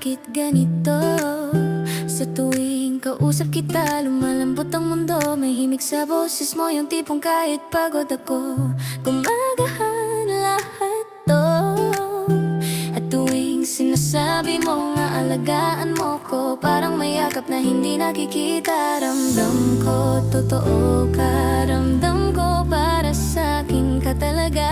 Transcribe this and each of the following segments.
bakit ganito? Sa tuwing kausap kita, lumalambot ang mundo. May himig sa boses mo, yung tipong kahit pagod ako, gumagahan lahat to. At tuwing sinasabi mo nga alagaan mo ko, parang may yakap na hindi nakikita. Ramdam ko, totoo ka, ramdam ko, para sa'kin ka talaga.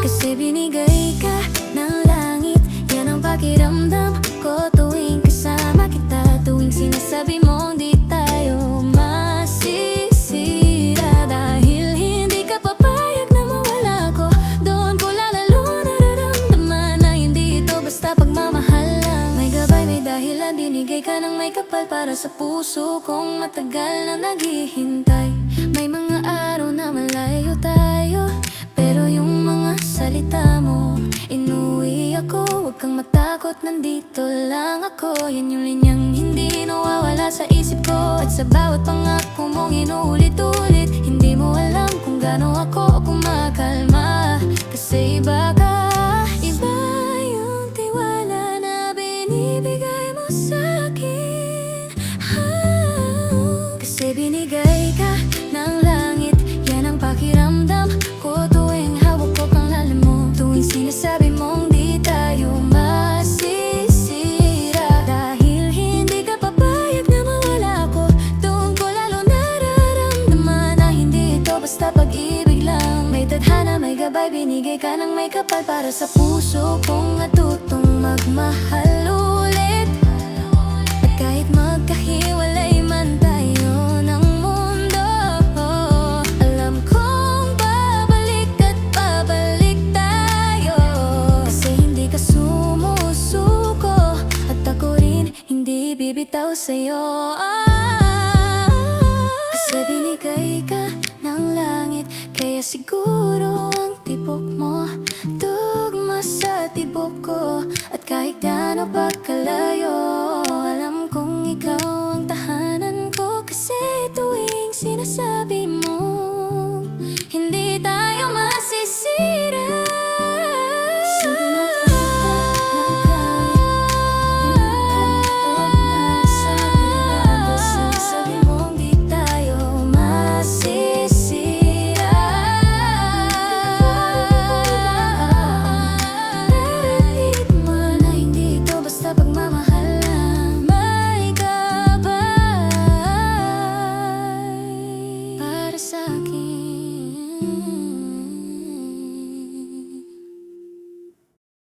Kasi binigay ka ng langit, yan ang pakiramdam ko tuwing kasama kita. Tuwing sinasabi mong di tayo masisira, dahil hindi ka papayag na mawala ko. Doon ko lalalo nararamdaman na hindi ito basta pagmamahal lang. May gabay, may dahilan, binigay ka ng may kapal para sa puso kong matagal na naghihintay. May mga araw na malayo tayo, pero yung mga salita mo, inuwi ako. Huwag kang matakot, nandito lang ako. Yan yung linyang hindi nawawala sa isip ko. At sa bawat pangako mong inuulit-ulit, hindi mo alam kung gaano ako kumakalma. Kasi iba ka, iba yung tiwala na binibigay mo sa'kin. Kasi binigay ka ng langit, yan ang pakiramdam ko tuwing hawak ko kang lalim mo. Tuwing sinasabi mong di tayo masisira, dahil hindi ka papayag na mawala ko. Doon ko lalo nararamdaman na hindi ito basta pag-ibig lang. May tadhana, may gabay, binigay ka ng may kapal para sa puso kong natutong magmahal ulit. At kahit magkahiwalay man tayo ng mundo, alam kong babalik at babalik tayo. Kasi hindi ka sumusuko, at ako rin hindi bibitaw sa'yo. Kasi binigay ka ng langit, kaya siguro ang tibok mo tugma sa tibok ko. At kahit gaano pa